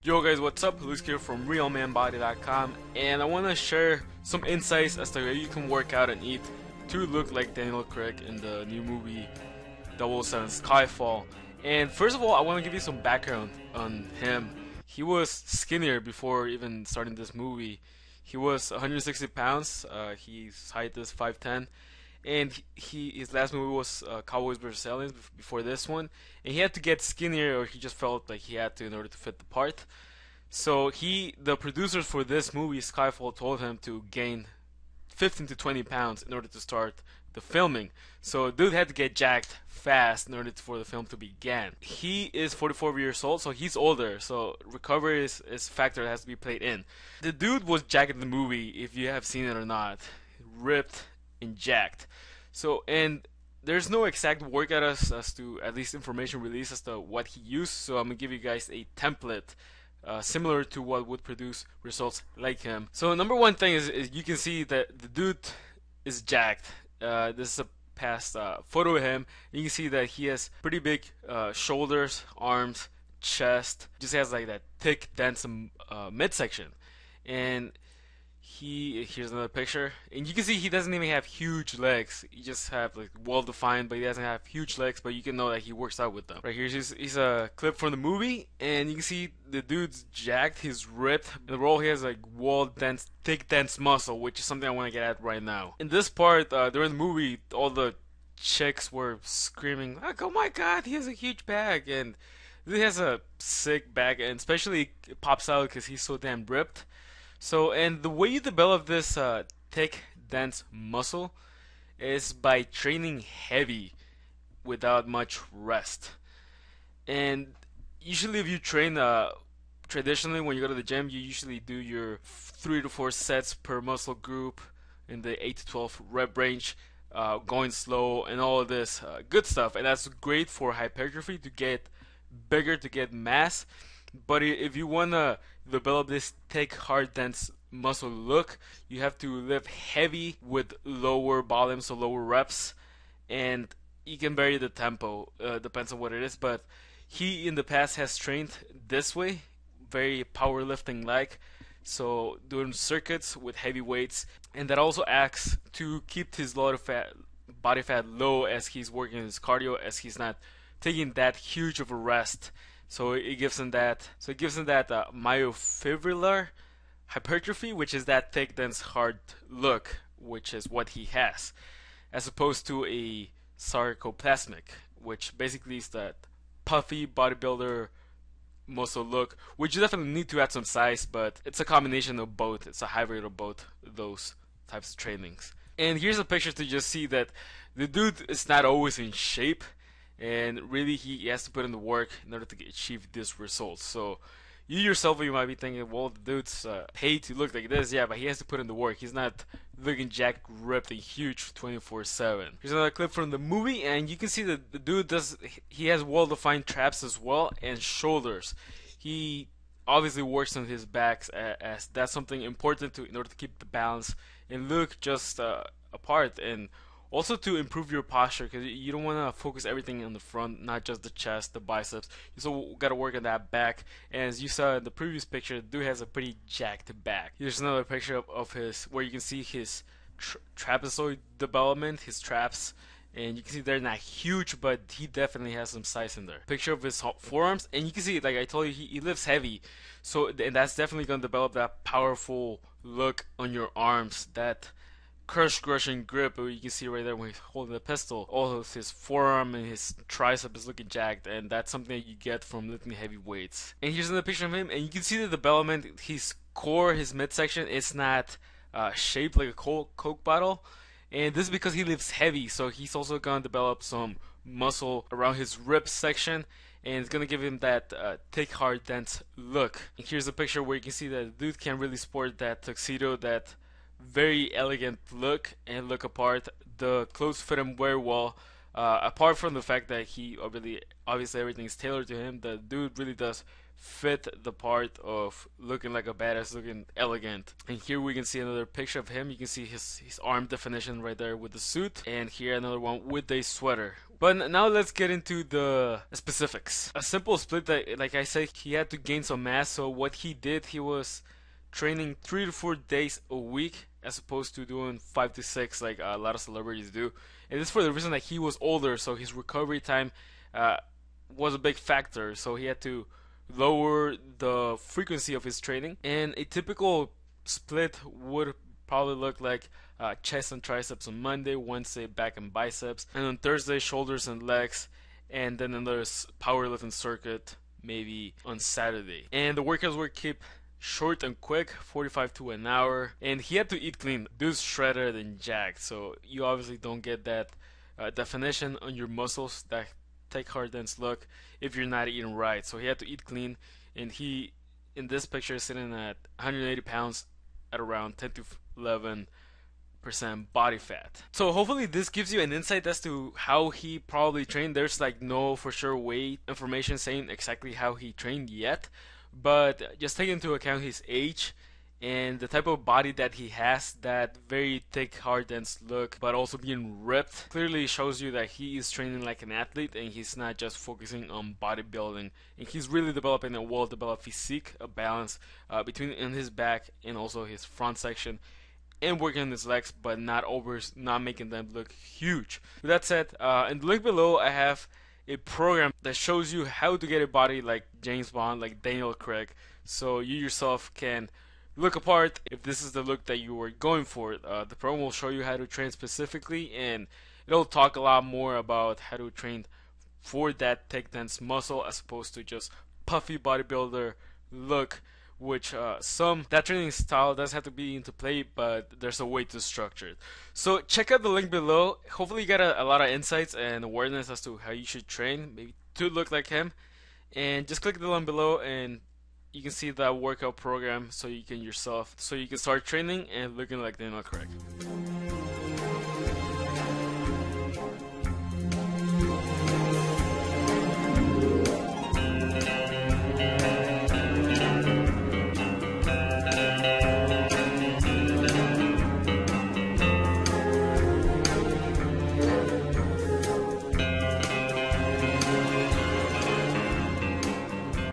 Yo guys, what's up? Luis here from realmanbody.com, and I want to share some insights as to how you can work out and eat to look like Daniel Craig in the new movie 007 Skyfall. And first of all, I want to give you some background on him. He was skinnier before even starting this movie. He was 160 pounds, his height is 5'10", and his last movie was Cowboys vs. Aliens before this one, and he had to get skinnier, or he just felt like he had to in order to fit the part. So the producers for this movie Skyfall told him to gain 15 to 20 pounds in order to start the filming. So dude had to get jacked fast in order for the film to begin. He is 44 years old, so he's older. So recovery is a factor that has to be played in. The dude was jacked in the movie, if you have seen it or not, ripped and jacked. So, and there's no exact workout as to at least information released as to what he used. So I'm gonna give you guys a template similar to what would produce results like him. So number one thing is you can see that the dude is jacked. This is a past photo of him. You can see that he has pretty big shoulders, arms, chest. Just has like that thick, dense midsection. And here's another picture, and you can see he doesn't even have huge legs. He just have like well defined, but he doesn't have huge legs. But you can know that he works out with them. Right here's a clip from the movie, and you can see the dude's jacked. He's ripped. In the role, he has like wall dense, thick, dense muscle, which is something I want to get at right now. In this part, during the movie, all the chicks were screaming like, "Oh my God, he has a huge bag!" And he has a sick bag, and especially it pops out because he's so damn ripped. So, and the way you develop this thick, dense muscle is by training heavy without much rest. And usually, if you train traditionally, when you go to the gym, you usually do your 3 to 4 sets per muscle group in the 8 to 12 rep range, going slow and all of this good stuff. And that's great for hypertrophy, to get bigger, to get mass. But if you want to develop this thick, hard, dense muscle look, you have to lift heavy with lower volumes, so lower reps, and you can vary the tempo, depends on what it is. But he in the past has trained this way, very powerlifting like, so doing circuits with heavy weights, and that also acts to keep his body fat low as he's working his cardio, as he's not taking that huge of a rest. So it gives him that. So it gives him that myofibrillar hypertrophy, which is that thick, dense, hard look, which is what he has, as opposed to a sarcoplasmic, which basically is that puffy bodybuilder muscle look, which you definitely need to add some size, but it's a combination of both. It's a hybrid of both those types of trainings. And here's a picture to just see that the dude is not always in shape. And really, he has to put in the work in order to achieve this result. So, you yourself, you might be thinking, well, the dude's paid to look like this. Yeah, but he has to put in the work. He's not looking jacked, ripped, and huge 24/7. Here's another clip from the movie, and you can see that the dude he has well-defined traps as well, and shoulders. He obviously works on his back, as that's something important in order to keep the balance and look just apart, and also to improve your posture, because you don't want to focus everything on the front, not just the chest, the biceps. You still got to work on that back. And as you saw in the previous picture, the dude has a pretty jacked back. Here's another picture of his, where you can see his trapezoid development, his traps. And you can see they're not huge, but he definitely has some size in there. Picture of his forearms, and you can see, like I told you, he lifts heavy. So, and that's definitely going to develop that powerful look on your arms, that crushing grip. You can see right there when he's holding the pistol. Also, his forearm and his tricep is looking jacked, and that's something that you get from lifting heavy weights. And here's another picture of him, and you can see the development. His core, his midsection, is not shaped like a Coke bottle, and this is because he lifts heavy. So he's also gonna develop some muscle around his rib section, and it's gonna give him that thick, hard, dense look. And here's a picture where you can see that the dude can really sport that tuxedo, that very elegant look and look apart. The clothes fit him very well. Apart from the fact that he obviously everything is tailored to him, the dude really does fit the part of looking like a badass, looking elegant. And here we can see another picture of him. You can see his arm definition right there with the suit, and here another one with a sweater. But now let's get into the specifics. A simple split that, like I said, he had to gain some mass. So what he did, he was training 3 to 4 days a week as opposed to doing 5 to 6 like a lot of celebrities do. And this for the reason that he was older, so his recovery time was a big factor. So he had to lower the frequency of his training. And a typical split would probably look like chest and triceps on Monday, Wednesday back and biceps, and on Thursday shoulders and legs, and then another powerlifting circuit maybe on Saturday. And the workouts were kept short and quick, 45 to an hour, and he had to eat clean. Dude's shredded and jacked, so you obviously don't get that definition on your muscles, that take hard dense look, if you're not eating right. So he had to eat clean, and he in this picture is sitting at 180 pounds at around 10 to 11% body fat. So hopefully this gives you an insight as to how he probably trained. There's like no for sure weight information saying exactly how he trained yet, but just take into account his age and the type of body that he has, that very thick, hard, dense look, but also being ripped, clearly shows you that he is training like an athlete and he's not just focusing on bodybuilding. And he's really developing a well-developed physique, a balance between in his back and also his front section, and working on his legs, but not making them look huge. With that said, in the link below, I have a program that shows you how to get a body like James Bond, like Daniel Craig, so you yourself can look apart if this is the look that you were going for. The program will show you how to train specifically, and it'll talk a lot more about how to train for that thick dense muscle as opposed to just puffy bodybuilder look, which that training style does have to be into play, but there's a way to structure it. So check out the link below. Hopefully you got a lot of insights and awareness as to how you should train, maybe to look like him. And just click the link below and you can see that workout program so you can start training and looking like Daniel Craig.